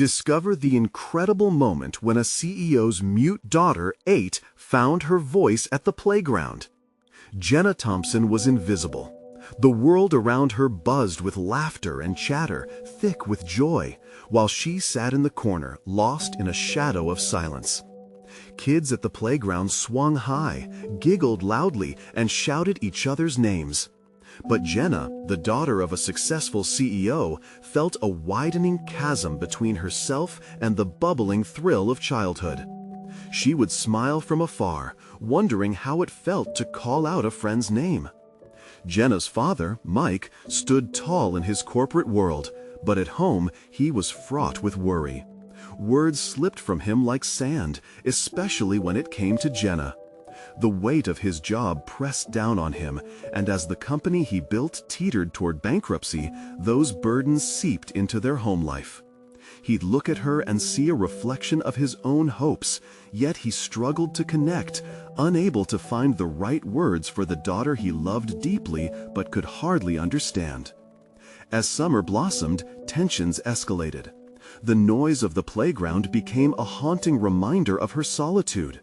Discover the incredible moment when a CEO's mute daughter, 8, found her voice at the playground. Jenna Thompson was invisible. The world around her buzzed with laughter and chatter, thick with joy, while she sat in the corner, lost in a shadow of silence. Kids at the playground swung high, giggled loudly, and shouted each other's names. But Jenna, the daughter of a successful CEO, felt a widening chasm between herself and the bubbling thrill of childhood. She would smile from afar, wondering how it felt to call out a friend's name. Jenna's father, Mike, stood tall in his corporate world, but at home he was fraught with worry. Words slipped from him like sand, especially when it came to Jenna. The weight of his job pressed down on him, and as the company he built teetered toward bankruptcy, those burdens seeped into their home life. He'd look at her and see a reflection of his own hopes, yet he struggled to connect, unable to find the right words for the daughter he loved deeply but could hardly understand. As summer blossomed, tensions escalated. The noise of the playground became a haunting reminder of her solitude.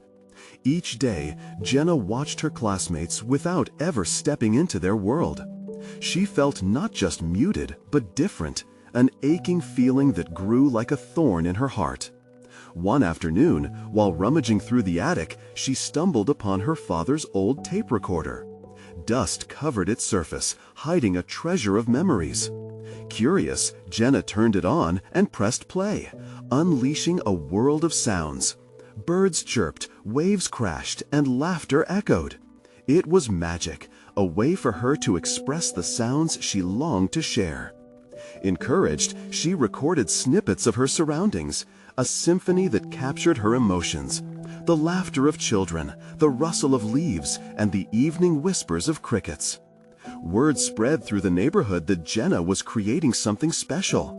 Each day, Jenna watched her classmates without ever stepping into their world. She felt not just muted, but different, an aching feeling that grew like a thorn in her heart. One afternoon, while rummaging through the attic, she stumbled upon her father's old tape recorder. Dust covered its surface, hiding a treasure of memories. Curious, Jenna turned it on and pressed play, unleashing a world of sounds. Birds chirped, waves crashed, and laughter echoed. It was magic, a way for her to express the sounds she longed to share. Encouraged, she recorded snippets of her surroundings, a symphony that captured her emotions. The laughter of children, the rustle of leaves, and the evening whispers of crickets. Word spread through the neighborhood that Jenna was creating something special.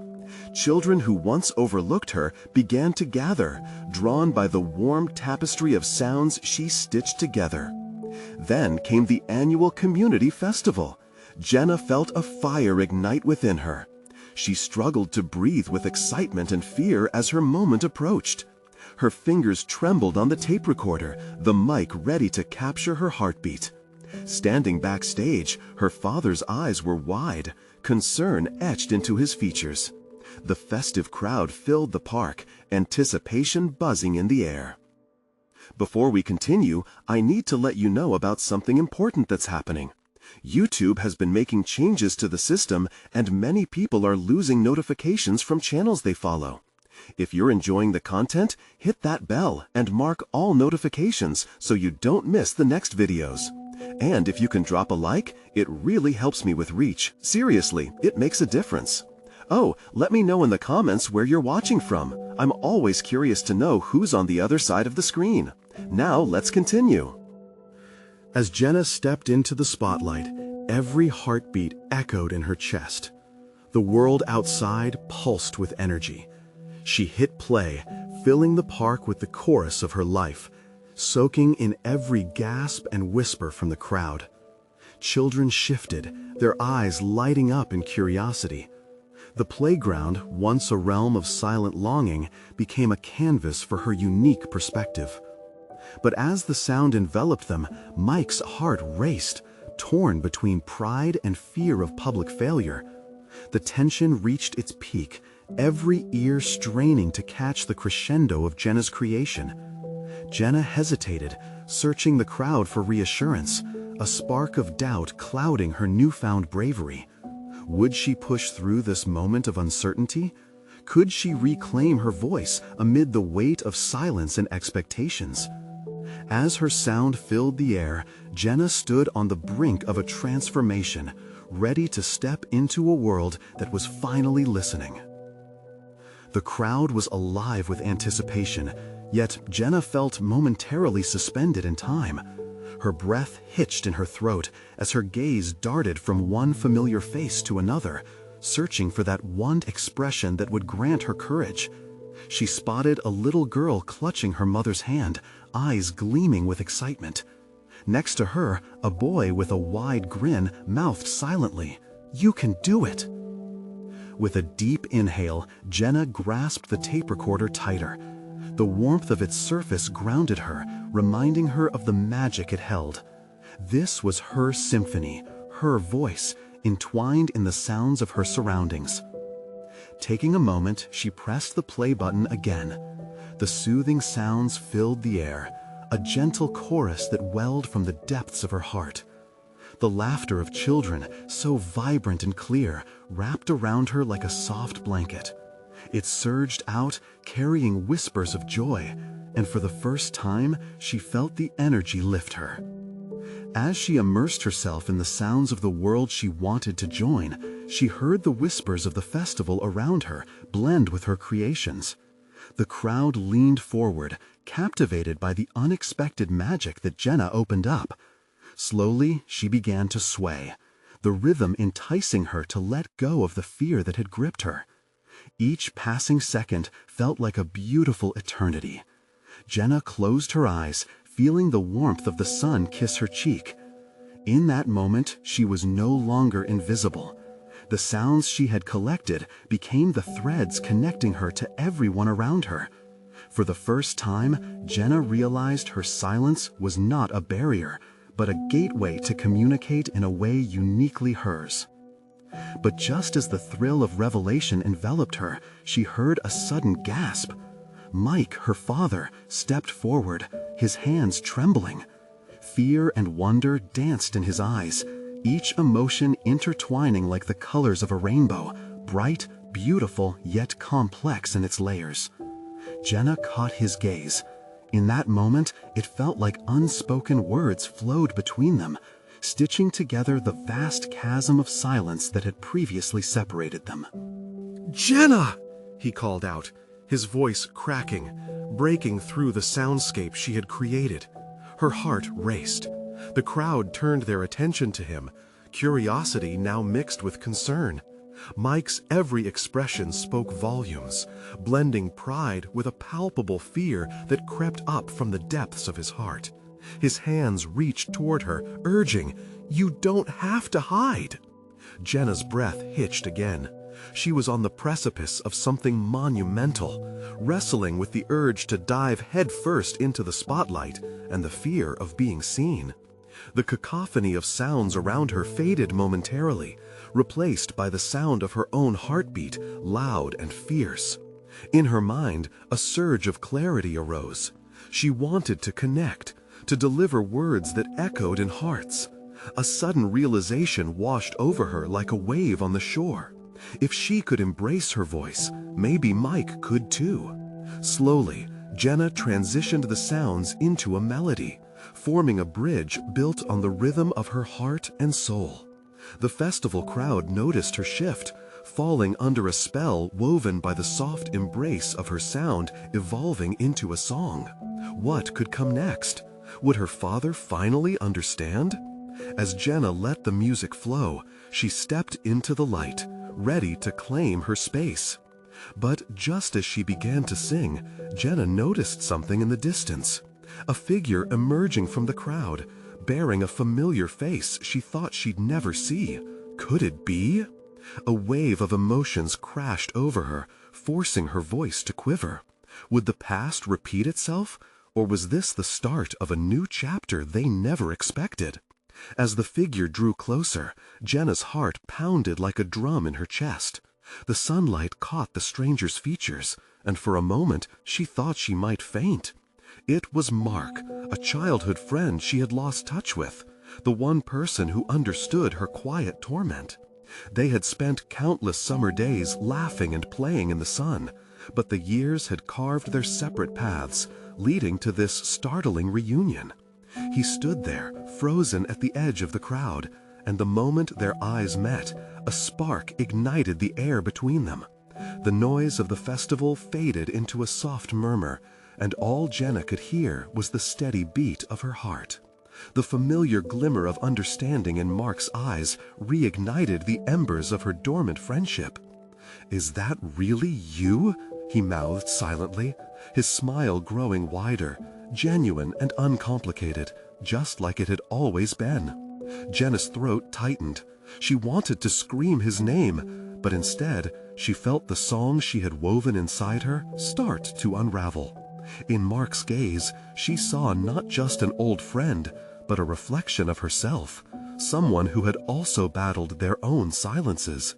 Children who once overlooked her began to gather, drawn by the warm tapestry of sounds she stitched together. Then came the annual community festival. Jenna felt a fire ignite within her. She struggled to breathe with excitement and fear as her moment approached. Her fingers trembled on the tape recorder, the mic ready to capture her heartbeat. Standing backstage, her father's eyes were wide, concern etched into his features. The festive crowd filled the park, anticipation buzzing in the air. Before we continue, I need to let you know about something important that's happening. YouTube has been making changes to the system, and many people are losing notifications from channels they follow. If you're enjoying the content, hit that bell and mark all notifications so you don't miss the next videos. And if you can drop a like, it really helps me with reach. Seriously, it makes a difference. Oh, let me know in the comments where you're watching from. I'm always curious to know who's on the other side of the screen. Now let's continue. As Jenna stepped into the spotlight, every heartbeat echoed in her chest. The world outside pulsed with energy. She hit play, filling the park with the chorus of her life, soaking in every gasp and whisper from the crowd. Children shifted, their eyes lighting up in curiosity. The playground, once a realm of silent longing, became a canvas for her unique perspective. But as the sound enveloped them, Mike's heart raced, torn between pride and fear of public failure. The tension reached its peak, every ear straining to catch the crescendo of Jenna's creation. Jenna hesitated, searching the crowd for reassurance, a spark of doubt clouding her newfound bravery. Would she push through this moment of uncertainty? Could she reclaim her voice amid the weight of silence and expectations? As her sound filled the air, Jenna stood on the brink of a transformation, ready to step into a world that was finally listening. The crowd was alive with anticipation, yet Jenna felt momentarily suspended in time. Her breath hitched in her throat as her gaze darted from one familiar face to another, searching for that one expression that would grant her courage. She spotted a little girl clutching her mother's hand, eyes gleaming with excitement. Next to her, a boy with a wide grin mouthed silently, "You can do it." With a deep inhale, Jenna grasped the tape recorder tighter. The warmth of its surface grounded her, reminding her of the magic it held. This was her symphony, her voice, entwined in the sounds of her surroundings. Taking a moment, she pressed the play button again. The soothing sounds filled the air, a gentle chorus that welled from the depths of her heart. The laughter of children, so vibrant and clear, wrapped around her like a soft blanket. It surged out, carrying whispers of joy, and for the first time, she felt the energy lift her. As she immersed herself in the sounds of the world she wanted to join, she heard the whispers of the festival around her blend with her creations. The crowd leaned forward, captivated by the unexpected magic that Jenna opened up. Slowly, she began to sway, the rhythm enticing her to let go of the fear that had gripped her. Each passing second felt like a beautiful eternity. Jenna closed her eyes, feeling the warmth of the sun kiss her cheek. In that moment, she was no longer invisible. The sounds she had collected became the threads connecting her to everyone around her. For the first time, Jenna realized her silence was not a barrier, but a gateway to communicate in a way uniquely hers. But just as the thrill of revelation enveloped her, she heard a sudden gasp. Mike, her father, stepped forward, his hands trembling. Fear and wonder danced in his eyes, each emotion intertwining like the colors of a rainbow, bright, beautiful, yet complex in its layers. Jenna caught his gaze. In that moment, it felt like unspoken words flowed between them, stitching together the vast chasm of silence that had previously separated them. "Jenna!" he called out, his voice cracking, breaking through the soundscape she had created. Her heart raced. The crowd turned their attention to him, curiosity now mixed with concern. Mike's every expression spoke volumes, blending pride with a palpable fear that crept up from the depths of his heart. His hands reached toward her, urging, "You don't have to hide." Jenna's breath hitched again. She was on the precipice of something monumental, wrestling with the urge to dive headfirst into the spotlight and the fear of being seen. The cacophony of sounds around her faded momentarily, replaced by the sound of her own heartbeat, loud and fierce. In her mind, a surge of clarity arose. She wanted to connect, to deliver words that echoed in hearts. A sudden realization washed over her like a wave on the shore. If she could embrace her voice, maybe Mike could too. Slowly, Jenna transitioned the sounds into a melody, forming a bridge built on the rhythm of her heart and soul. The festival crowd noticed her shift, falling under a spell woven by the soft embrace of her sound evolving into a song. What could come next? Would her father finally understand? As Jenna let the music flow, she stepped into the light, ready to claim her space. But just as she began to sing, Jenna noticed something in the distance. A figure emerging from the crowd, bearing a familiar face she thought she'd never see. Could it be? A wave of emotions crashed over her, forcing her voice to quiver. Would the past repeat itself, or was this the start of a new chapter they never expected? As the figure drew closer, Jenna's heart pounded like a drum in her chest. The sunlight caught the stranger's features, and for a moment she thought she might faint. It was Mark, a childhood friend she had lost touch with, the one person who understood her quiet torment. They had spent countless summer days laughing and playing in the sun, but the years had carved their separate paths, leading to this startling reunion. He stood there, frozen at the edge of the crowd, and the moment their eyes met, a spark ignited the air between them. The noise of the festival faded into a soft murmur, and all Jenna could hear was the steady beat of her heart. The familiar glimmer of understanding in Mark's eyes reignited the embers of her dormant friendship. "Is that really you?" he mouthed silently, his smile growing wider, genuine and uncomplicated, just like it had always been. Jenna's throat tightened. She wanted to scream his name, but instead, She felt the song she had woven inside her start to unravel. In Mark's gaze, she saw not just an old friend, but a reflection of herself, someone who had also battled their own silences.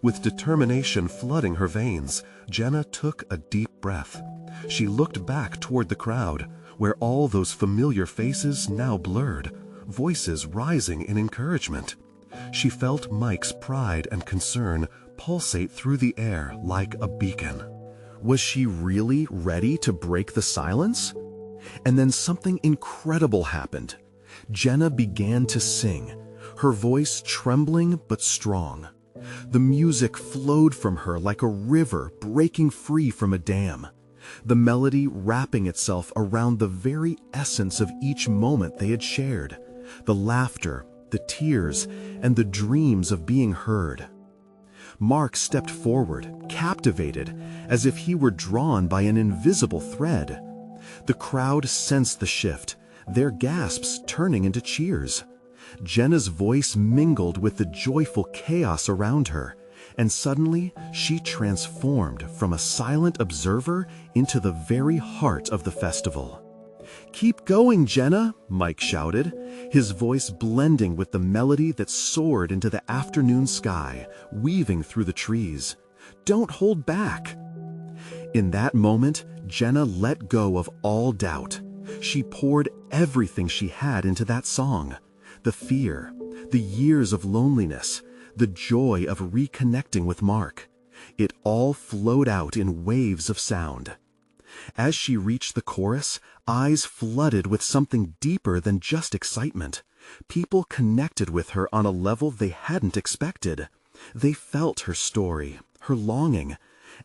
With determination flooding her veins, Jenna took a deep breath. She looked back toward the crowd, where all those familiar faces now blurred, voices rising in encouragement. She felt Mike's pride and concern pulsate through the air like a beacon. Was she really ready to break the silence? And then something incredible happened. Jenna began to sing, her voice trembling but strong. The music flowed from her like a river breaking free from a dam, the melody wrapping itself around the very essence of each moment they had shared, the laughter, the tears, and the dreams of being heard. Mark stepped forward, captivated, as if he were drawn by an invisible thread. The crowd sensed the shift, their gasps turning into cheers. Jenna's voice mingled with the joyful chaos around her, and suddenly she transformed from a silent observer into the very heart of the festival. "Keep going, Jenna," Mike shouted, his voice blending with the melody that soared into the afternoon sky, weaving through the trees. "Don't hold back." In that moment, Jenna let go of all doubt. She poured everything she had into that song. The fear, the years of loneliness, the joy of reconnecting with Mark. It all flowed out in waves of sound. As she reached the chorus, eyes flooded with something deeper than just excitement. People connected with her on a level they hadn't expected. They felt her story, her longing.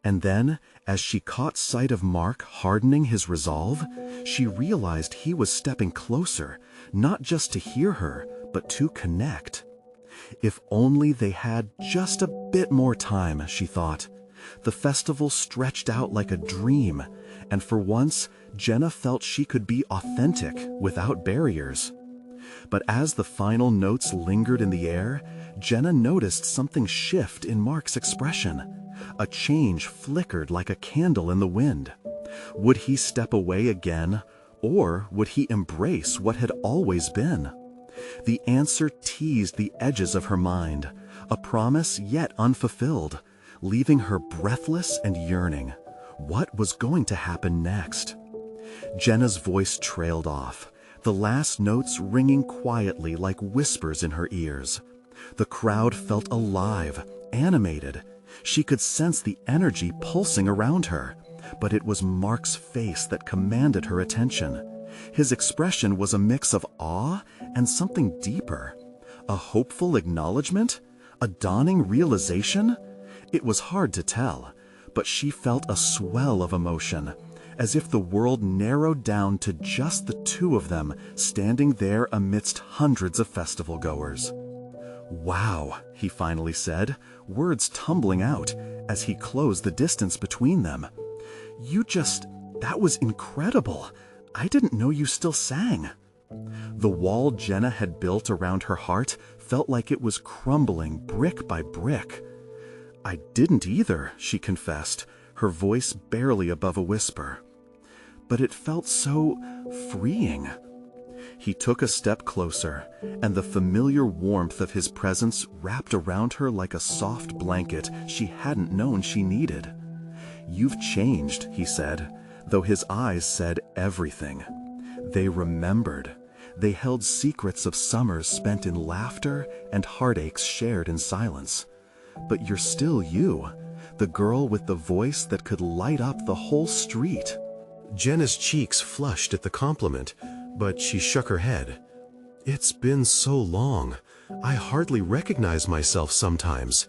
And then, as she caught sight of Mark hardening his resolve, she realized he was stepping closer, not just to hear her, but to connect. If only they had just a bit more time, she thought. The festival stretched out like a dream, and for once, Jenna felt she could be authentic without barriers. But as the final notes lingered in the air, Jenna noticed something shift in Mark's expression. A change flickered like a candle in the wind. Would he step away again, or would he embrace what had always been? The answer teased the edges of her mind, a promise yet unfulfilled, leaving her breathless and yearning. What was going to happen next? Jenna's voice trailed off, the last notes ringing quietly like whispers in her ears. The crowd felt alive, animated. She could sense the energy pulsing around her, but it was Mark's face that commanded her attention. His expression was a mix of awe and something deeper. A hopeful acknowledgement? A dawning realization? It was hard to tell, but she felt a swell of emotion, as if the world narrowed down to just the two of them standing there amidst hundreds of festival goers. "Wow," he finally said, words tumbling out as he closed the distance between them. That was incredible. I didn't know you still sang." The wall Jenna had built around her heart felt like it was crumbling brick by brick. "I didn't either," she confessed, her voice barely above a whisper. "But it felt so freeing." He took a step closer, and the familiar warmth of his presence wrapped around her like a soft blanket she hadn't known she needed. "You've changed," he said, though his eyes said everything. They remembered. They held secrets of summers spent in laughter and heartaches shared in silence. But you're still you, the girl with the voice that could light up the whole street. Jenna's cheeks flushed at the compliment, but she shook her head. "It's been so long. I hardly recognize myself sometimes.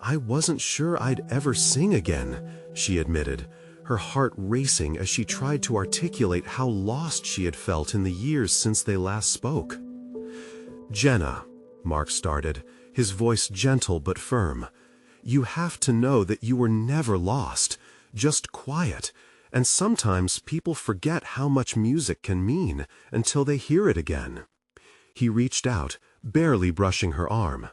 I wasn't sure I'd ever sing again," she admitted, her heart racing as she tried to articulate how lost she had felt in the years since they last spoke. "Jenna," Mark started, his voice gentle but firm, "you have to know that you were never lost, just quiet, and sometimes people forget how much music can mean until they hear it again." He reached out, barely brushing her arm.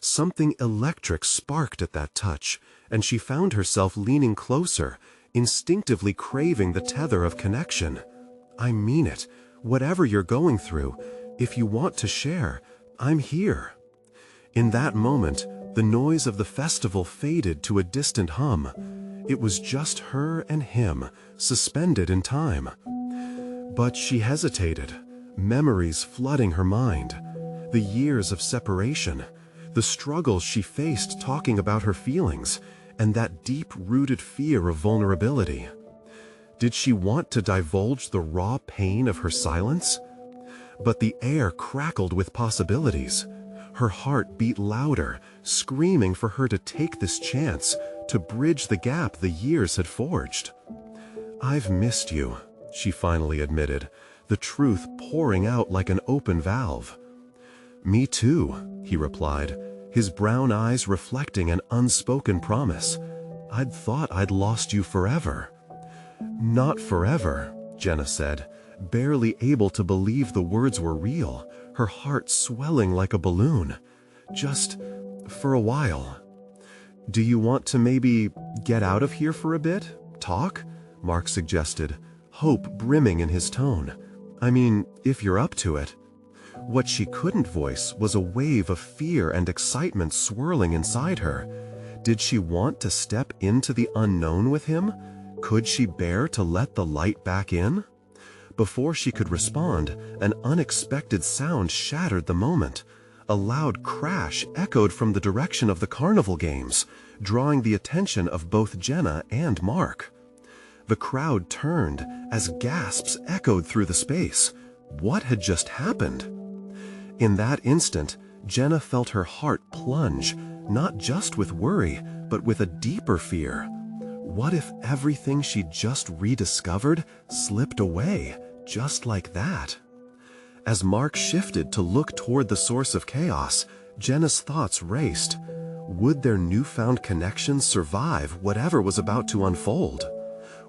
Something electric sparked at that touch, and she found herself leaning closer, instinctively craving the tether of connection. "I mean it. Whatever you're going through, if you want to share, I'm here." In that moment, the noise of the festival faded to a distant hum. It was just her and him, suspended in time. But she hesitated, memories flooding her mind. The years of separation, the struggles she faced talking about her feelings, and that deep-rooted fear of vulnerability. Did she want to divulge the raw pain of her silence? But the air crackled with possibilities. Her heart beat louder, screaming for her to take this chance, to bridge the gap the years had forged. "I've missed you," she finally admitted, the truth pouring out like an open valve. "Me too," he replied, his brown eyes reflecting an unspoken promise. "I'd thought I'd lost you forever." "Not forever," Jenna said, barely able to believe the words were real, her heart swelling like a balloon. "Just for a while." "Do you want to maybe get out of here for a bit? Talk?" Mark suggested, hope brimming in his tone. "I mean, if you're up to it." What she couldn't voice was a wave of fear and excitement swirling inside her. Did she want to step into the unknown with him? Could she bear to let the light back in? Before she could respond, an unexpected sound shattered the moment. A loud crash echoed from the direction of the carnival games, drawing the attention of both Jenna and Mark. The crowd turned as gasps echoed through the space. What had just happened? In that instant, Jenna felt her heart plunge, not just with worry, but with a deeper fear. What if everything she'd just rediscovered slipped away, just like that? As Mark shifted to look toward the source of chaos, Jenna's thoughts raced. Would their newfound connection survive whatever was about to unfold?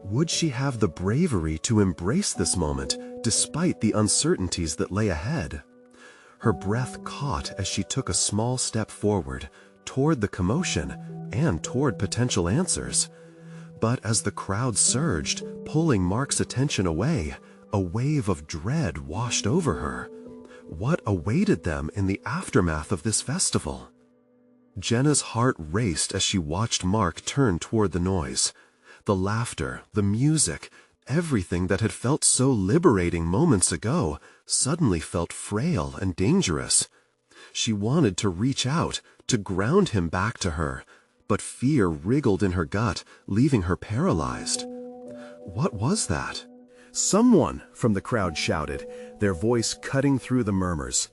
Would she have the bravery to embrace this moment, despite the uncertainties that lay ahead? Her breath caught as she took a small step forward, toward the commotion and toward potential answers. But as the crowd surged, pulling Mark's attention away, a wave of dread washed over her. What awaited them in the aftermath of this festival? Jenna's heart raced as she watched Mark turn toward the noise. The laughter, the music, everything that had felt so liberating moments ago suddenly felt frail and dangerous. She wanted to reach out, to ground him back to her, but fear wriggled in her gut, leaving her paralyzed. What was that? "Someone!" from the crowd shouted, their voice cutting through the murmurs.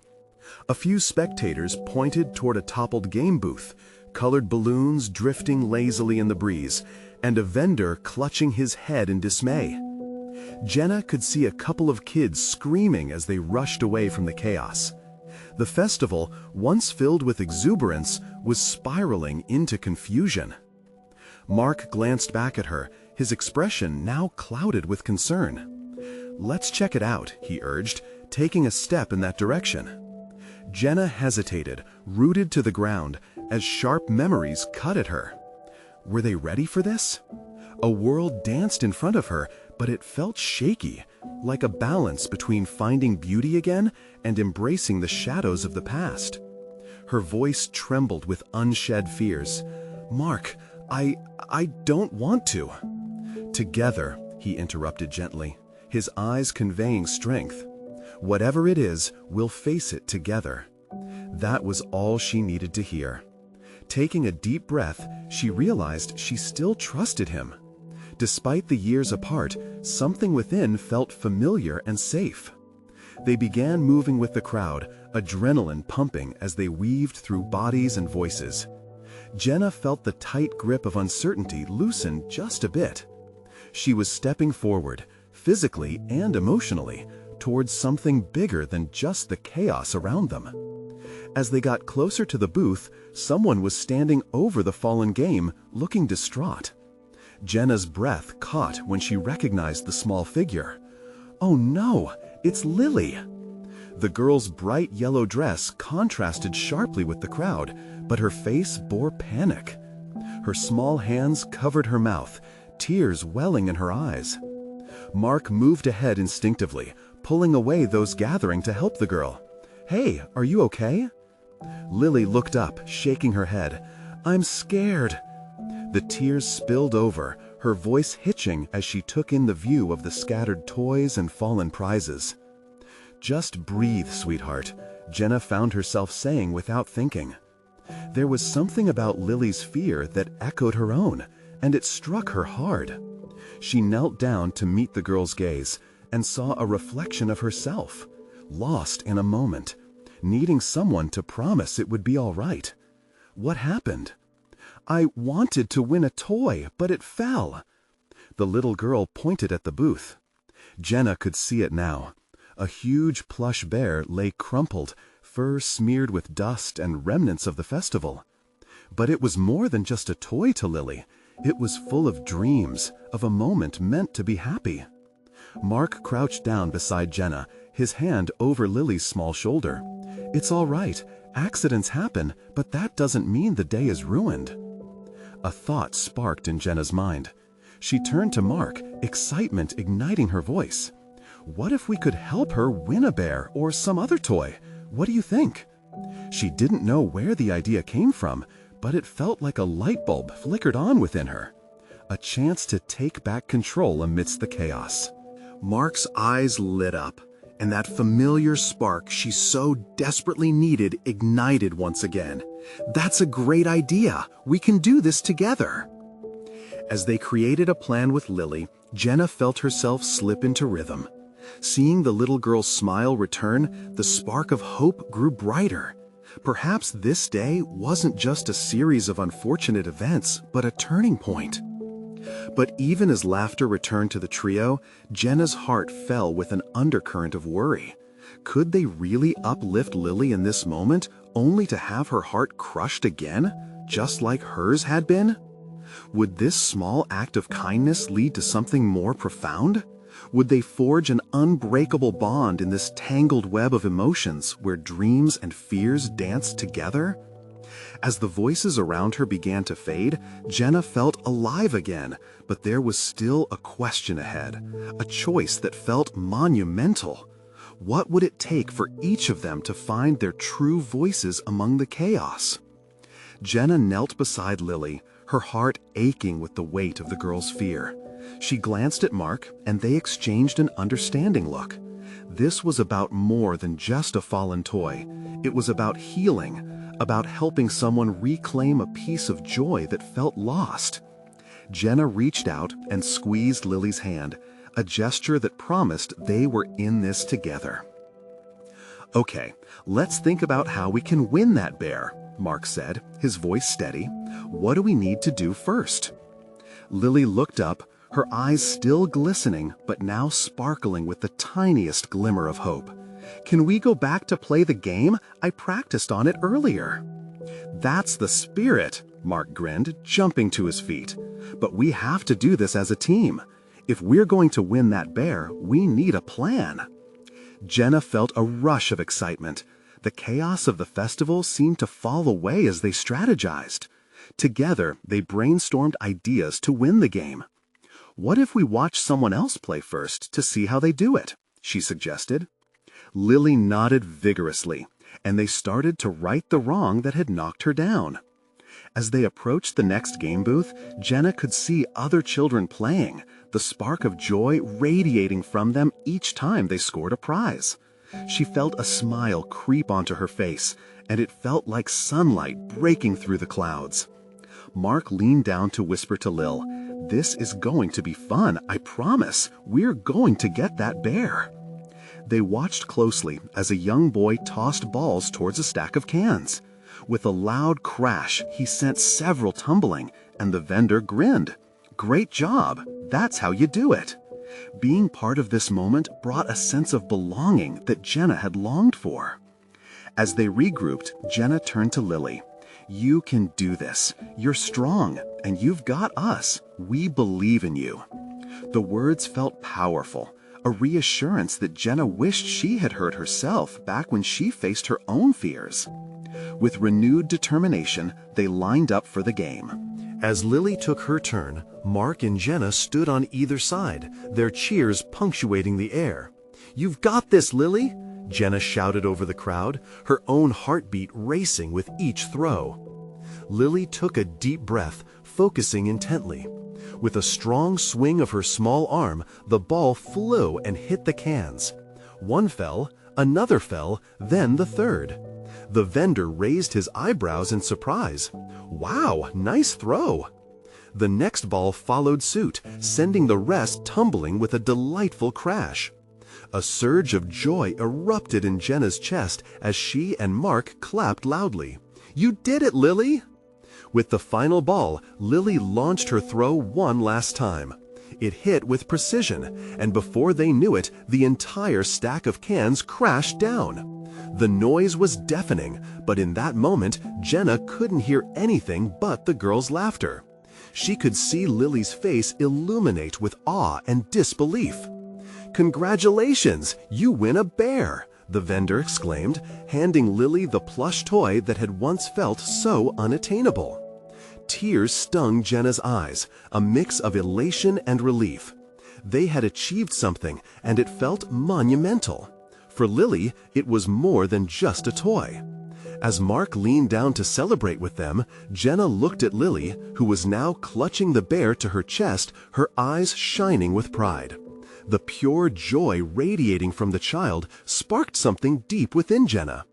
A few spectators pointed toward a toppled game booth, colored balloons drifting lazily in the breeze, and a vendor clutching his head in dismay. Jenna could see a couple of kids screaming as they rushed away from the chaos. The festival, once filled with exuberance, was spiraling into confusion. Mark glanced back at her, his expression now clouded with concern. "Let's check it out," he urged, taking a step in that direction. Jenna hesitated, rooted to the ground, as sharp memories cut at her. Were they ready for this? A world danced in front of her, but it felt shaky, like a balance between finding beauty again and embracing the shadows of the past. Her voice trembled with unshed fears. "Mark, I don't want to." "Together," he interrupted gently, his eyes conveying strength. "Whatever it is, we'll face it together." That was all she needed to hear. Taking a deep breath, she realized she still trusted him. Despite the years apart, something within felt familiar and safe. They began moving with the crowd, adrenaline pumping as they weaved through bodies and voices. Jenna felt the tight grip of uncertainty loosen just a bit. She was stepping forward, physically and emotionally, towards something bigger than just the chaos around them. As they got closer to the booth, someone was standing over the fallen game, looking distraught. Jenna's breath caught when she recognized the small figure. "Oh no, it's Lily!" The girl's bright yellow dress contrasted sharply with the crowd, but her face bore panic. Her small hands covered her mouth, tears welling in her eyes. Mark moved ahead instinctively, pulling away those gathering to help the girl. "Hey, are you okay?" Lily looked up, shaking her head. "I'm scared." The tears spilled over, her voice hitching as she took in the view of the scattered toys and fallen prizes. "Just breathe, sweetheart," Jenna found herself saying without thinking. There was something about Lily's fear that echoed her own, and it struck her hard. She knelt down to meet the girl's gaze and saw a reflection of herself, lost in a moment, needing someone to promise it would be all right. What happened? "I wanted to win a toy, but it fell." The little girl pointed at the booth. Jenna could see it now. A huge plush bear lay crumpled, fur smeared with dust and remnants of the festival. But it was more than just a toy to Lily. It was full of dreams, of a moment meant to be happy. Mark crouched down beside Jenna, his hand over Lily's small shoulder. "It's all right. Accidents happen, but that doesn't mean the day is ruined." A thought sparked in Jenna's mind. She turned to Mark, excitement igniting her voice. "What if we could help her win a bear or some other toy? What do you think?" She didn't know where the idea came from, but it felt like a light bulb flickered on within her. A chance to take back control amidst the chaos. Mark's eyes lit up, and that familiar spark she so desperately needed ignited once again. "That's a great idea. We can do this together." As they created a plan with Lily, Jenna felt herself slip into rhythm. Seeing the little girl's smile return, the spark of hope grew brighter. Perhaps this day wasn't just a series of unfortunate events, but a turning point. But even as laughter returned to the trio, Jenna's heart fell with an undercurrent of worry. Could they really uplift Lily in this moment, only to have her heart crushed again, just like hers had been? Would this small act of kindness lead to something more profound? Would they forge an unbreakable bond in this tangled web of emotions where dreams and fears danced together? As the voices around her began to fade, Jenna felt alive again, but there was still a question ahead, a choice that felt monumental. What would it take for each of them to find their true voices among the chaos? Jenna knelt beside Lily, her heart aching with the weight of the girl's fear. She glanced at Mark, and they exchanged an understanding look. This was about more than just a fallen toy. It was about healing, about helping someone reclaim a piece of joy that felt lost. Jenna reached out and squeezed Lily's hand, a gesture that promised they were in this together. "Okay, let's think about how we can win that bear," Mark said, his voice steady. "What do we need to do first?" Lily looked up, her eyes still glistening, but now sparkling with the tiniest glimmer of hope. "Can we go back to play the game? I practiced on it earlier." "That's the spirit," Mark grinned, jumping to his feet. "But we have to do this as a team. If we're going to win that bear, we need a plan." Jenna felt a rush of excitement. The chaos of the festival seemed to fall away as they strategized. Together, they brainstormed ideas to win the game. "What if we watch someone else play first to see how they do it?" she suggested. Lily nodded vigorously, and they started to right the wrong that had knocked her down. As they approached the next game booth, Jenna could see other children playing, the spark of joy radiating from them each time they scored a prize. She felt a smile creep onto her face, and it felt like sunlight breaking through the clouds. Mark leaned down to whisper to Lil, "This is going to be fun, I promise. We're going to get that bear." They watched closely as a young boy tossed balls towards a stack of cans. With a loud crash, he sent several tumbling, and the vendor grinned. "Great job! That's how you do it." Being part of this moment brought a sense of belonging that Jenna had longed for. As they regrouped, Jenna turned to Lily. "You can do this. You're strong, and you've got us. We believe in you." The words felt powerful, a reassurance that Jenna wished she had heard herself back when she faced her own fears. With renewed determination, they lined up for the game. As Lily took her turn, Mark and Jenna stood on either side, their cheers punctuating the air. "You've got this, Lily!" Jenna shouted over the crowd, her own heartbeat racing with each throw. Lily took a deep breath, focusing intently. With a strong swing of her small arm, the ball flew and hit the cans. One fell, another fell, then the third. The vendor raised his eyebrows in surprise. "Wow, nice throw!" The next ball followed suit, sending the rest tumbling with a delightful crash. A surge of joy erupted in Jenna's chest as she and Mark clapped loudly. "You did it, Lily!" With the final ball, Lily launched her throw one last time. It hit with precision, and before they knew it, the entire stack of cans crashed down. The noise was deafening, but in that moment, Jenna couldn't hear anything but the girls' laughter. She could see Lily's face illuminate with awe and disbelief. "Congratulations, you win a bear!" the vendor exclaimed, handing Lily the plush toy that had once felt so unattainable. Tears stung Jenna's eyes, a mix of elation and relief. They had achieved something, and it felt monumental. For Lily, it was more than just a toy. As Mark leaned down to celebrate with them, Jenna looked at Lily, who was now clutching the bear to her chest, her eyes shining with pride. The pure joy radiating from the child sparked something deep within Jenna.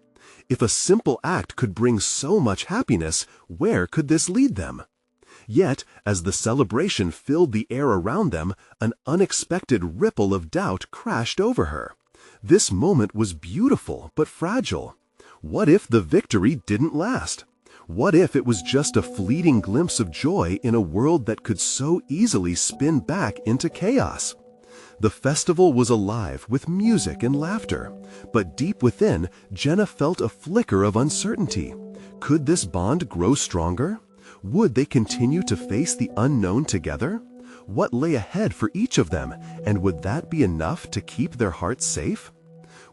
If a simple act could bring so much happiness, where could this lead them? Yet, as the celebration filled the air around them, an unexpected ripple of doubt crashed over her. This moment was beautiful but fragile. What if the victory didn't last? What if it was just a fleeting glimpse of joy in a world that could so easily spin back into chaos? The festival was alive with music and laughter, but deep within, Jenna felt a flicker of uncertainty. Could this bond grow stronger? Would they continue to face the unknown together? What lay ahead for each of them, and would that be enough to keep their hearts safe?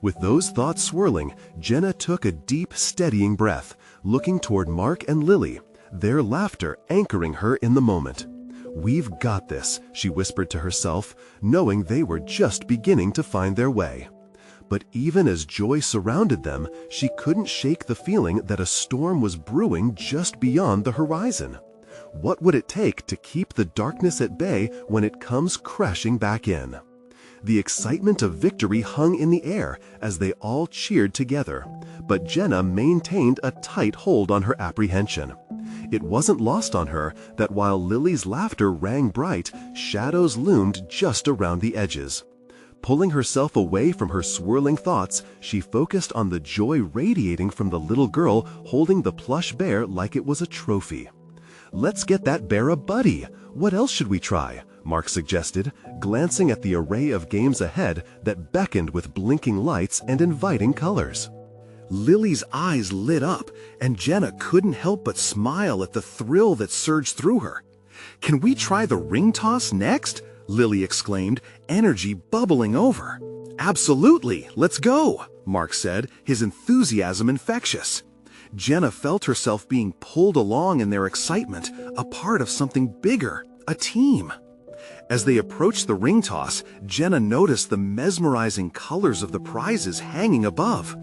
With those thoughts swirling, Jenna took a deep, steadying breath, looking toward Mark and Lily, their laughter anchoring her in the moment. "We've got this," she whispered to herself, knowing they were just beginning to find their way. But even as joy surrounded them, she couldn't shake the feeling that a storm was brewing just beyond the horizon. What would it take to keep the darkness at bay when it comes crashing back in? The excitement of victory hung in the air as they all cheered together, but Jenna maintained a tight hold on her apprehension. It wasn't lost on her that while Lily's laughter rang bright, shadows loomed just around the edges. Pulling herself away from her swirling thoughts, she focused on the joy radiating from the little girl holding the plush bear like it was a trophy. "Let's get that bear a buddy. What else should we try?" Mark suggested, glancing at the array of games ahead that beckoned with blinking lights and inviting colors. Lily's eyes lit up, and Jenna couldn't help but smile at the thrill that surged through her. "Can we try the ring toss next?" Lily exclaimed, energy bubbling over. "Absolutely, let's go," Mark said, his enthusiasm infectious. Jenna felt herself being pulled along in their excitement, a part of something bigger, a team. As they approached the ring toss, Jenna noticed the mesmerizing colors of the prizes hanging above.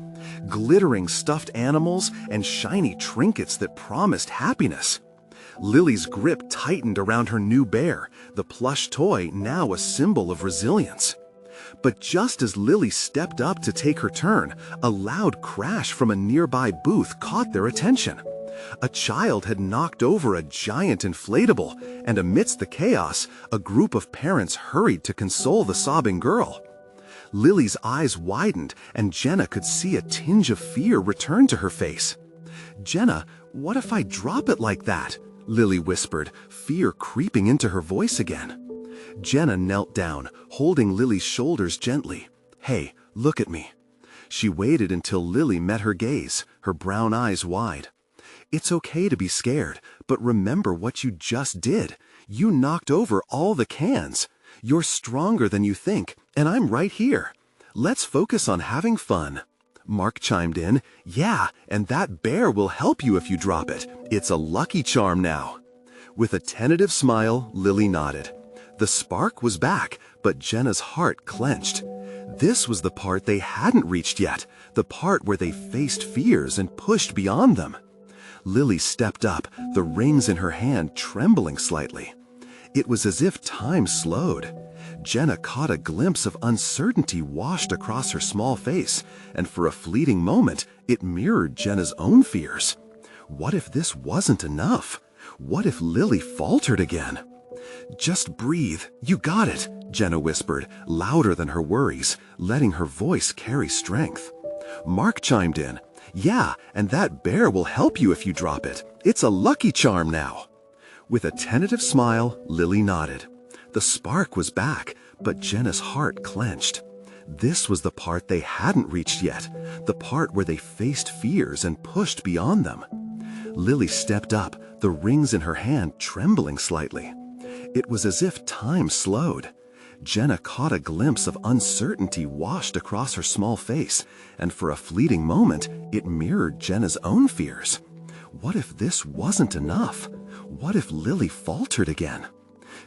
Glittering stuffed animals and shiny trinkets that promised happiness. Lily's grip tightened around her new bear, the plush toy now a symbol of resilience. But just as Lily stepped up to take her turn, a loud crash from a nearby booth caught their attention. A child had knocked over a giant inflatable, and amidst the chaos, a group of parents hurried to console the sobbing girl. Lily's eyes widened, and Jenna could see a tinge of fear return to her face. "Jenna, what if I drop it like that?" Lily whispered, fear creeping into her voice again. Jenna knelt down, holding Lily's shoulders gently. "Hey, look at me." She waited until Lily met her gaze, her brown eyes wide. "It's okay to be scared, but remember what you just did. You knocked over all the cans. You're stronger than you think, and I'm right here. Let's focus on having fun." Mark chimed in. "Yeah, and that bear will help you if you drop it. It's a lucky charm now." With a tentative smile, Lily nodded. The spark was back, but Jenna's heart clenched. This was the part they hadn't reached yet, the part where they faced fears and pushed beyond them. Lily stepped up, the rings in her hand trembling slightly. It was as if time slowed. Jenna caught a glimpse of uncertainty washed across her small face, and for a fleeting moment, it mirrored Jenna's own fears. What if this wasn't enough? What if Lily faltered again? "Just breathe. You got it," Jenna whispered, louder than her worries, letting her voice carry strength. Mark chimed in. "Yeah, and that bear will help you if you drop it. It's a lucky charm now." With a tentative smile, Lily nodded. The spark was back, but Jenna's heart clenched. This was the part they hadn't reached yet, the part where they faced fears and pushed beyond them. Lily stepped up, the rings in her hand trembling slightly. It was as if time slowed. Jenna caught a glimpse of uncertainty washed across her small face, and for a fleeting moment, it mirrored Jenna's own fears. What if this wasn't enough? What if Lily faltered again?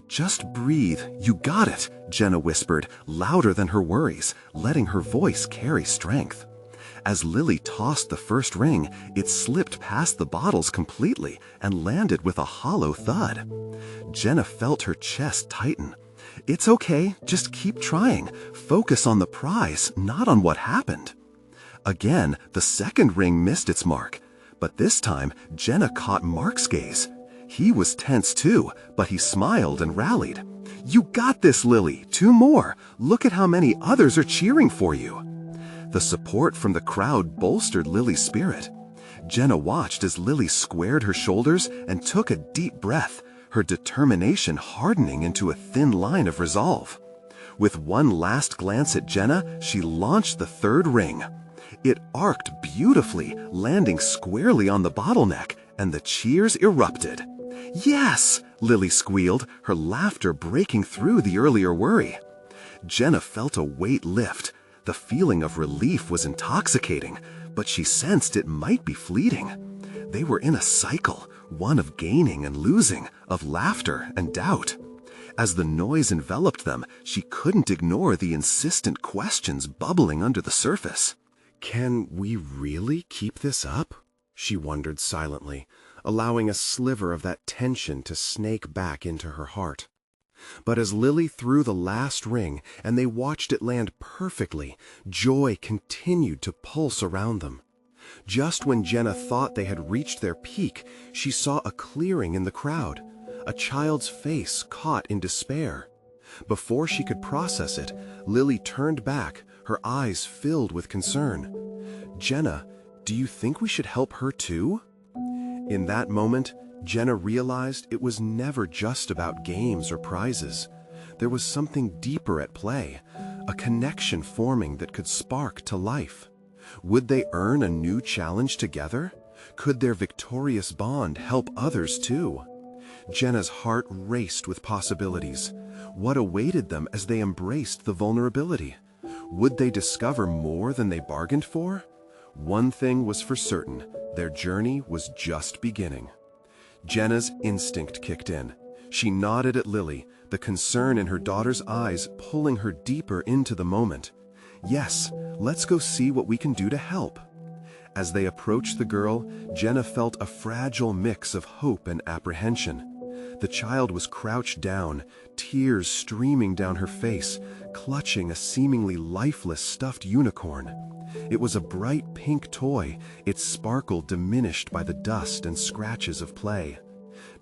"Just breathe. You got it," Jenna whispered, louder than her worries, letting her voice carry strength. As Lily tossed the first ring, it slipped past the bottles completely and landed with a hollow thud. Jenna felt her chest tighten. "It's okay, just keep trying. Focus on the prize, not on what happened." Again, the second ring missed its mark, but this time Jenna caught Mark's gaze. He was tense too, but he smiled and rallied. "You got this, Lily. 2 more. Look at how many others are cheering for you." The support from the crowd bolstered Lily's spirit. Jenna watched as Lily squared her shoulders and took a deep breath, her determination hardening into a thin line of resolve. With one last glance at Jenna, she launched the third ring. It arced beautifully, landing squarely on the bottleneck, and the cheers erupted. "Yes!" Lily squealed, her laughter breaking through the earlier worry. Jenna felt a weight lift. The feeling of relief was intoxicating, but she sensed it might be fleeting. They were in a cycle, one of gaining and losing, of laughter and doubt. As the noise enveloped them, she couldn't ignore the insistent questions bubbling under the surface. "Can we really keep this up?" she wondered silently, allowing a sliver of that tension to snake back into her heart. But as Lily threw the last ring and they watched it land perfectly, joy continued to pulse around them. Just when Jenna thought they had reached their peak, she saw a clearing in the crowd, a child's face caught in despair. Before she could process it, Lily turned back, her eyes filled with concern. "Jenna, do you think we should help her too?" In that moment, Jenna realized it was never just about games or prizes. There was something deeper at play, a connection forming that could spark to life. Would they earn a new challenge together? Could their victorious bond help others too? Jenna's heart raced with possibilities. What awaited them as they embraced the vulnerability? Would they discover more than they bargained for? One thing was for certain, their journey was just beginning. Jenna's instinct kicked in. She nodded at Lily, the concern in her daughter's eyes pulling her deeper into the moment. "Yes, let's go see what we can do to help." As they approached the girl, Jenna felt a fragile mix of hope and apprehension. The child was crouched down, tears streaming down her face, clutching a seemingly lifeless stuffed unicorn. It was a bright pink toy, its sparkle diminished by the dust and scratches of play.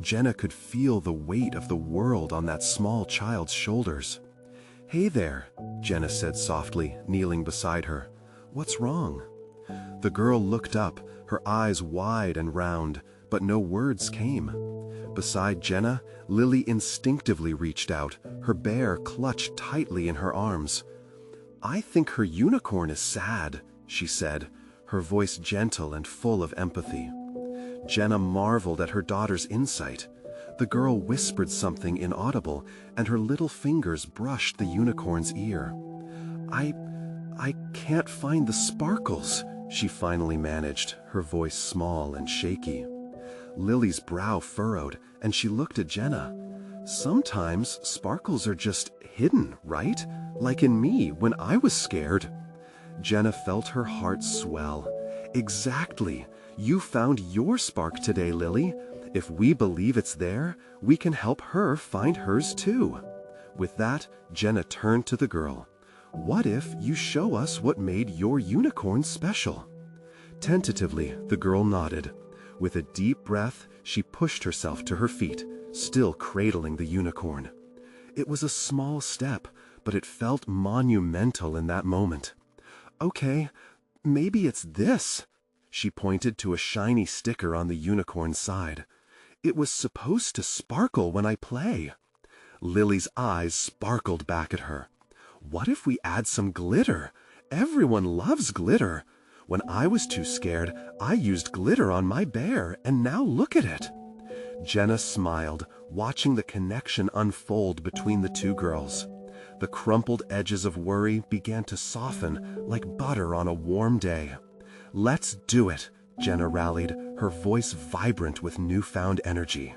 Jenna could feel the weight of the world on that small child's shoulders. "Hey there," Jenna said softly, kneeling beside her. "What's wrong?" The girl looked up, her eyes wide and round, but no words came. Beside Jenna, Lily instinctively reached out, her bear clutched tightly in her arms. "I think her unicorn is sad," she said, her voice gentle and full of empathy. Jenna marveled at her daughter's insight. The girl whispered something inaudible, and her little fingers brushed the unicorn's ear. I can't find the sparkles, she finally managed, her voice small and shaky. Lily's brow furrowed, and she looked at Jenna. Sometimes sparkles are just hidden, right? Like in me when I was scared. Jenna felt her heart swell. Exactly. You found your spark today, Lily. If we believe it's there, we can help her find hers too. With that, Jenna turned to the girl. What if you show us what made your unicorn special? Tentatively, the girl nodded. With a deep breath, she pushed herself to her feet, still cradling the unicorn. It was a small step, but it felt monumental in that moment. Okay, maybe it's this. She pointed to a shiny sticker on the unicorn's side. It was supposed to sparkle when I play. Lily's eyes sparkled back at her. What if we add some glitter? Everyone loves glitter. When I was too scared, I used glitter on my bear, and now look at it. Jenna smiled, watching the connection unfold between the two girls. The crumpled edges of worry began to soften like butter on a warm day. Let's do it, Jenna rallied, her voice vibrant with newfound energy.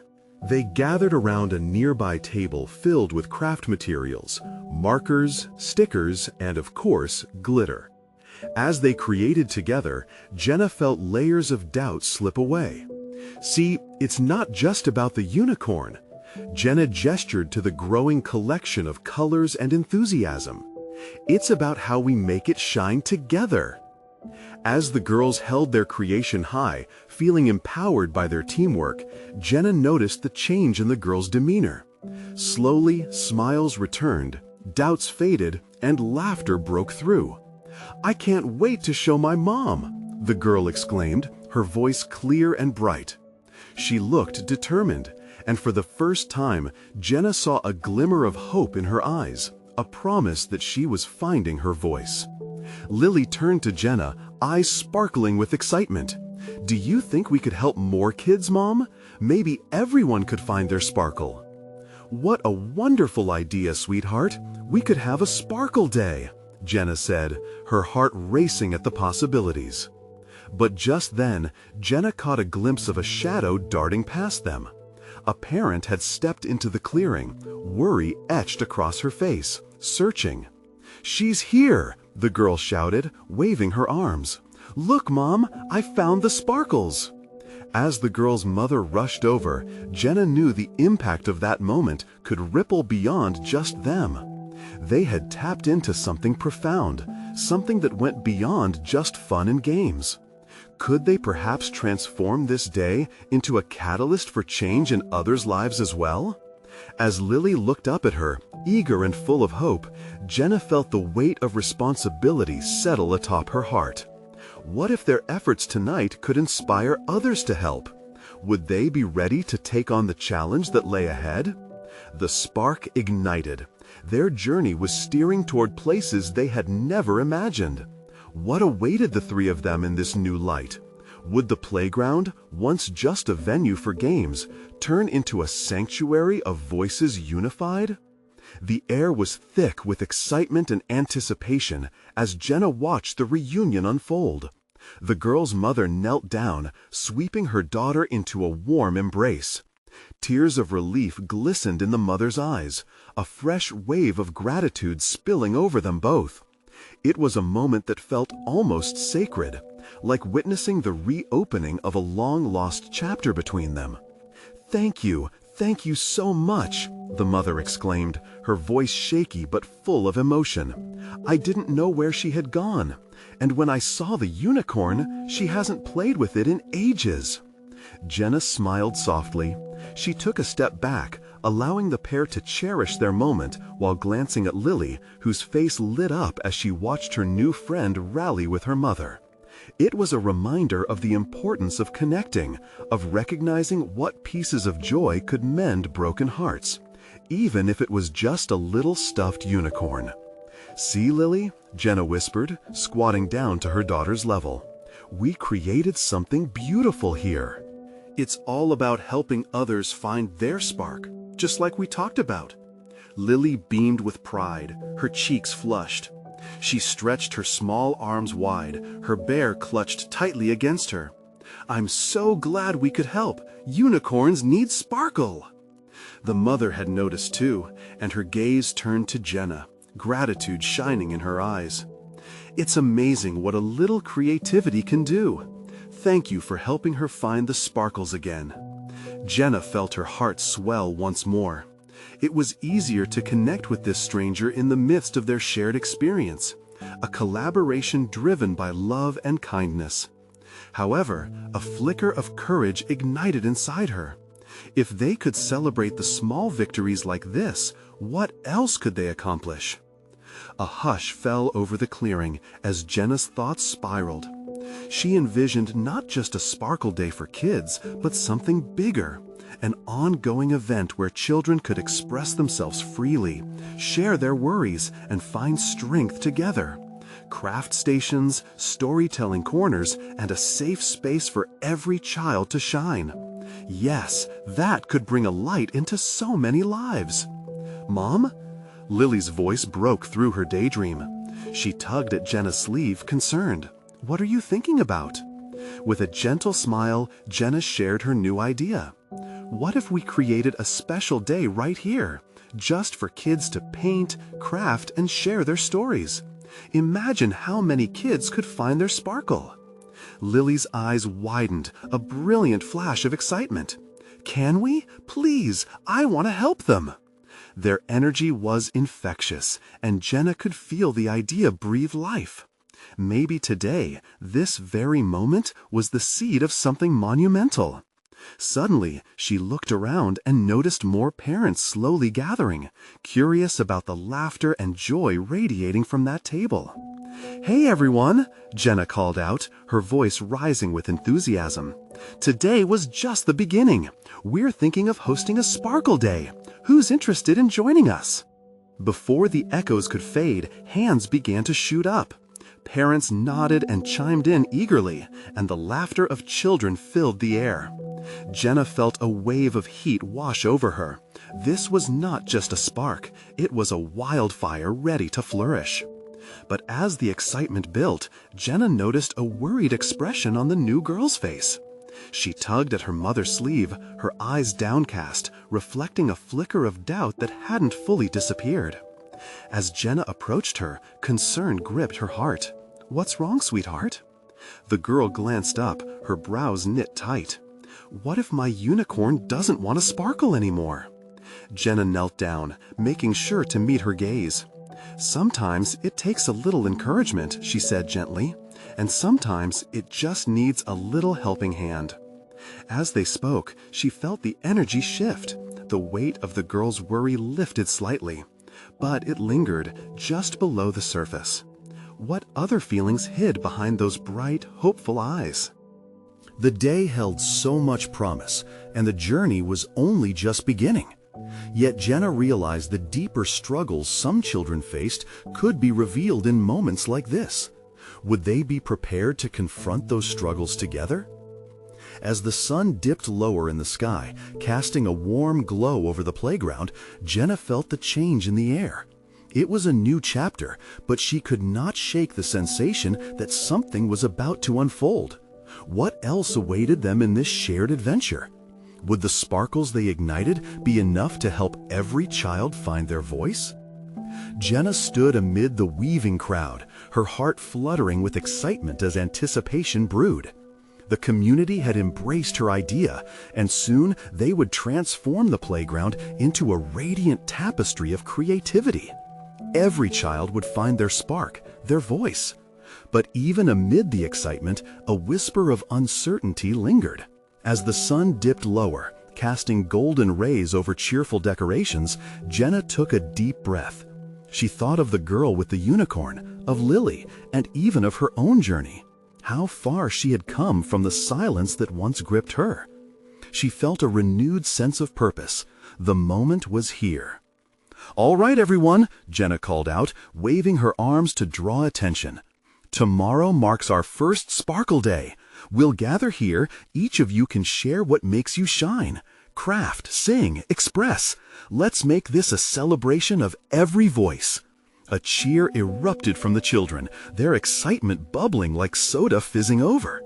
They gathered around a nearby table filled with craft materials, markers, stickers, and of course, glitter. As they created together, Jenna felt layers of doubt slip away. See, it's not just about the unicorn. Jenna gestured to the growing collection of colors and enthusiasm. It's about how we make it shine together. As the girls held their creation high, feeling empowered by their teamwork, Jenna noticed the change in the girls' demeanor. Slowly, smiles returned, doubts faded, and laughter broke through. "I can't wait to show my mom," the girl exclaimed, her voice clear and bright. She looked determined, and for the first time, Jenna saw a glimmer of hope in her eyes, a promise that she was finding her voice. Lily turned to Jenna, eyes sparkling with excitement. "Do you think we could help more kids, Mom? Maybe everyone could find their sparkle." "What a wonderful idea, sweetheart. We could have a sparkle day," Jenna said, her heart racing at the possibilities. But just then, Jenna caught a glimpse of a shadow darting past them. A parent had stepped into the clearing, worry etched across her face, searching. "She's here!" the girl shouted, waving her arms. "Look, Mom, I found the sparkles!" As the girl's mother rushed over, Jenna knew the impact of that moment could ripple beyond just them. They had tapped into something profound, something that went beyond just fun and games. Could they perhaps transform this day into a catalyst for change in others' lives as well? As Lily looked up at her, eager and full of hope, Jenna felt the weight of responsibility settle atop her heart. What if their efforts tonight could inspire others to help? Would they be ready to take on the challenge that lay ahead? The spark ignited. Their journey was steering toward places they had never imagined. What awaited the three of them in this new light? Would the playground, once just a venue for games, turn into a sanctuary of voices unified? The air was thick with excitement and anticipation as Jenna watched the reunion unfold. The girl's mother knelt down, sweeping her daughter into a warm embrace. Tears of relief glistened in the mother's eyes, a fresh wave of gratitude spilling over them both. It was a moment that felt almost sacred, like witnessing the reopening of a long-lost chapter between them. Thank you so much," the mother exclaimed, her voice shaky but full of emotion. "I didn't know where she had gone, and when I saw the unicorn, she hasn't played with it in ages." Jenna smiled softly. She took a step back, allowing the pair to cherish their moment while glancing at Lily, whose face lit up as she watched her new friend rally with her mother. It was a reminder of the importance of connecting, of recognizing what pieces of joy could mend broken hearts, even if it was just a little stuffed unicorn. "See, Lily," Jenna whispered, squatting down to her daughter's level. "We created something beautiful here. It's all about helping others find their spark, just like we talked about." Lily beamed with pride, her cheeks flushed. She stretched her small arms wide, her bear clutched tightly against her. "I'm so glad we could help. Unicorns need sparkle." The mother had noticed too, and her gaze turned to Jenna, gratitude shining in her eyes. "It's amazing what a little creativity can do. Thank you for helping her find the sparkles again." Jenna felt her heart swell once more. It was easier to connect with this stranger in the midst of their shared experience, a collaboration driven by love and kindness. However, a flicker of courage ignited inside her. If they could celebrate the small victories like this, what else could they accomplish? A hush fell over the clearing as Jenna's thoughts spiraled. She envisioned not just a sparkle day for kids, but something bigger, an ongoing event where children could express themselves freely, share their worries, and find strength together. Craft stations, storytelling corners, and a safe space for every child to shine. Yes, that could bring a light into so many lives. "Mom?" Lily's voice broke through her daydream. She tugged at Jenna's sleeve, concerned. "What are you thinking about?" With a gentle smile, Jenna shared her new idea. "What if we created a special day right here, just for kids to paint, craft, and share their stories? Imagine how many kids could find their sparkle." Lily's eyes widened, a brilliant flash of excitement. "Can we? Please, I want to help them." Their energy was infectious, and Jenna could feel the idea breathe life. Maybe today, this very moment, was the seed of something monumental. Suddenly, she looked around and noticed more parents slowly gathering, curious about the laughter and joy radiating from that table. "Hey everyone," Jenna called out, her voice rising with enthusiasm. "Today was just the beginning. We're thinking of hosting a Sparkle Day. Who's interested in joining us?" Before the echoes could fade, hands began to shoot up. Parents nodded and chimed in eagerly, and the laughter of children filled the air. Jenna felt a wave of heat wash over her. This was not just a spark, it was a wildfire ready to flourish. But as the excitement built, Jenna noticed a worried expression on the new girl's face. She tugged at her mother's sleeve, her eyes downcast, reflecting a flicker of doubt that hadn't fully disappeared. As Jenna approached her, concern gripped her heart. "What's wrong, sweetheart?" The girl glanced up, her brows knit tight. "What if my unicorn doesn't want to sparkle anymore?" Jenna knelt down, making sure to meet her gaze. "Sometimes it takes a little encouragement," she said gently, "and sometimes it just needs a little helping hand." As they spoke, she felt the energy shift. The weight of the girl's worry lifted slightly, but it lingered just below the surface. What other feelings hid behind those bright, hopeful eyes? The day held so much promise, and the journey was only just beginning. Yet Jenna realized the deeper struggles some children faced could be revealed in moments like this. Would they be prepared to confront those struggles together? As the sun dipped lower in the sky, casting a warm glow over the playground, Jenna felt the change in the air. It was a new chapter, but she could not shake the sensation that something was about to unfold. What else awaited them in this shared adventure? Would the sparkles they ignited be enough to help every child find their voice? Jenna stood amid the weaving crowd, her heart fluttering with excitement as anticipation brewed. The community had embraced her idea, and soon they would transform the playground into a radiant tapestry of creativity. Every child would find their spark, their voice. But even amid the excitement, a whisper of uncertainty lingered. As the sun dipped lower, casting golden rays over cheerful decorations, Jenna took a deep breath. She thought of the girl with the unicorn, of Lily, and even of her own journey. How far she had come from the silence that once gripped her. She felt a renewed sense of purpose. The moment was here. "All right, everyone," Jenna called out, waving her arms to draw attention. "Tomorrow marks our first Sparkle Day. We'll gather here. Each of you can share what makes you shine. Craft, sing, express. Let's make this a celebration of every voice." A cheer erupted from the children, their excitement bubbling like soda fizzing over.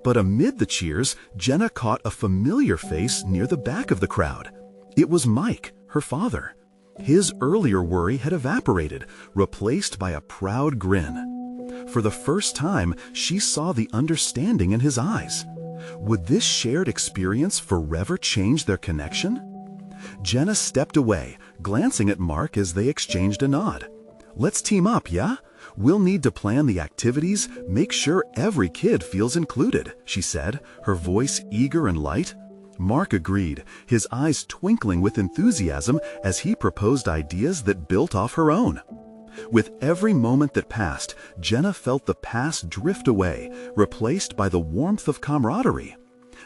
But amid the cheers, Jenna caught a familiar face near the back of the crowd. It was Mike, her father. His earlier worry had evaporated, replaced by a proud grin. For the first time, she saw the understanding in his eyes. Would this shared experience forever change their connection? Jenna stepped away, glancing at Mark as they exchanged a nod. "Let's team up, yeah? We'll need to plan the activities, make sure every kid feels included," she said, her voice eager and light. Mark agreed, his eyes twinkling with enthusiasm as he proposed ideas that built off her own. With every moment that passed, Jenna felt the past drift away, replaced by the warmth of camaraderie.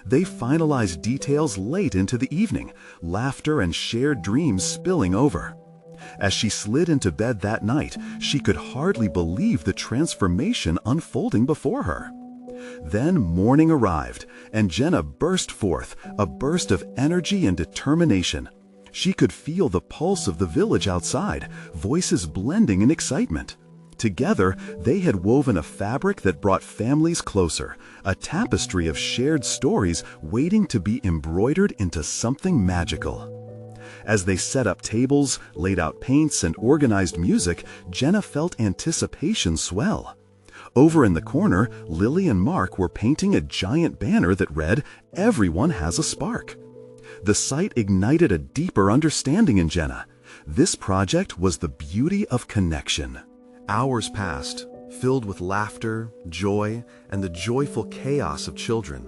They finalized details late into the evening, laughter and shared dreams spilling over. As she slid into bed that night, she could hardly believe the transformation unfolding before her. Then morning arrived, and Jenna burst forth, a burst of energy and determination. She could feel the pulse of the village outside, voices blending in excitement. Together, they had woven a fabric that brought families closer, a tapestry of shared stories waiting to be embroidered into something magical. As they set up tables, laid out paints, and organized music, Jenna felt anticipation swell. Over in the corner, Lily and Mark were painting a giant banner that read, "Everyone has a spark." The sight ignited a deeper understanding in Jenna. This project was the beauty of connection. Hours passed, filled with laughter, joy, and the joyful chaos of children.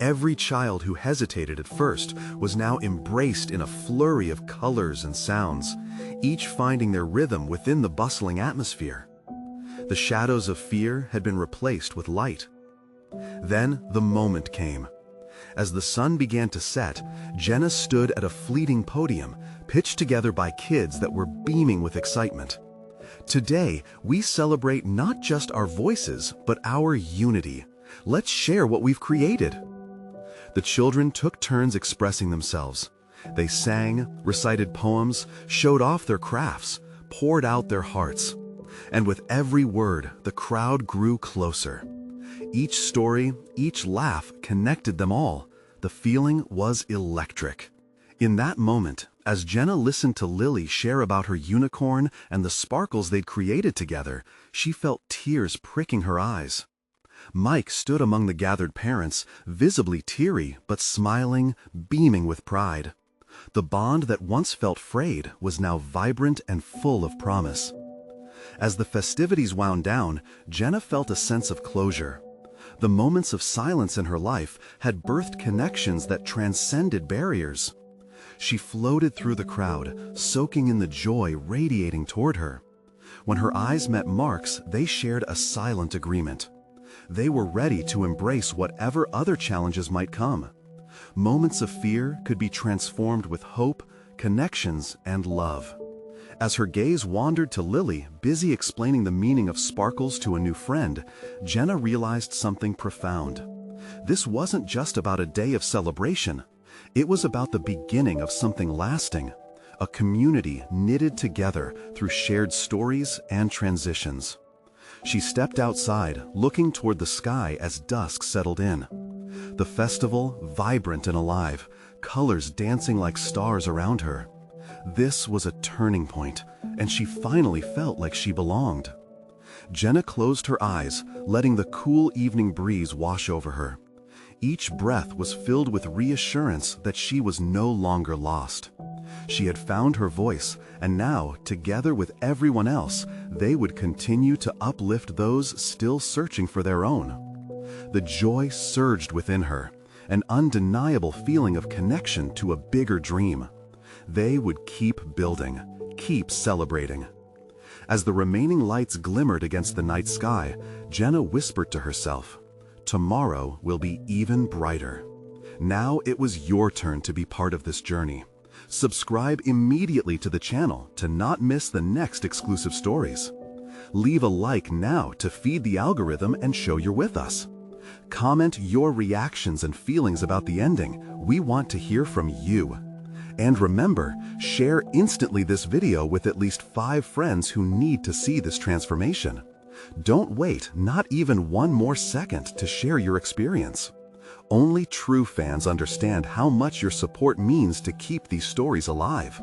Every child who hesitated at first was now embraced in a flurry of colors and sounds, each finding their rhythm within the bustling atmosphere. The shadows of fear had been replaced with light. Then the moment came. As the sun began to set, Jenna stood at a fleeting podium, pitched together by kids that were beaming with excitement. Today, we celebrate not just our voices, but our unity. Let's share what we've created. The children took turns expressing themselves. They sang, recited poems, showed off their crafts, poured out their hearts. And with every word, the crowd grew closer. Each story, each laugh connected them all. The feeling was electric. In that moment, as Jenna listened to Lily share about her unicorn and the sparkles they'd created together, she felt tears pricking her eyes. Mike stood among the gathered parents, visibly teary but smiling, beaming with pride. The bond that once felt frayed was now vibrant and full of promise. As the festivities wound down, Jenna felt a sense of closure. The moments of silence in her life had birthed connections that transcended barriers. She floated through the crowd, soaking in the joy radiating toward her. When her eyes met Mark's, they shared a silent agreement. They were ready to embrace whatever other challenges might come. Moments of fear could be transformed with hope, connections, and love. As her gaze wandered to Lily, busy explaining the meaning of sparkles to a new friend, Jenna realized something profound. This wasn't just about a day of celebration. It was about the beginning of something lasting, a community knitted together through shared stories and transitions. She stepped outside, looking toward the sky as dusk settled in. The festival, vibrant and alive, colors dancing like stars around her. This was a turning point, and she finally felt like she belonged. Jenna closed her eyes, letting the cool evening breeze wash over her. Each breath was filled with reassurance that she was no longer lost. She had found her voice, and now, together with everyone else, they would continue to uplift those still searching for their own. The joy surged within her, an undeniable feeling of connection to a bigger dream. They would keep building, keep celebrating. As the remaining lights glimmered against the night sky, Jenna whispered to herself, "Tomorrow will be even brighter." Now it was your turn to be part of this journey. Subscribe immediately to the channel to not miss the next exclusive stories. Leave a like now to feed the algorithm and show you're with us. Comment your reactions and feelings about the ending. We want to hear from you. And remember, share instantly this video with at least 5 friends who need to see this transformation. Don't wait, not even one more second, to share your experience. Only true fans understand how much your support means to keep these stories alive.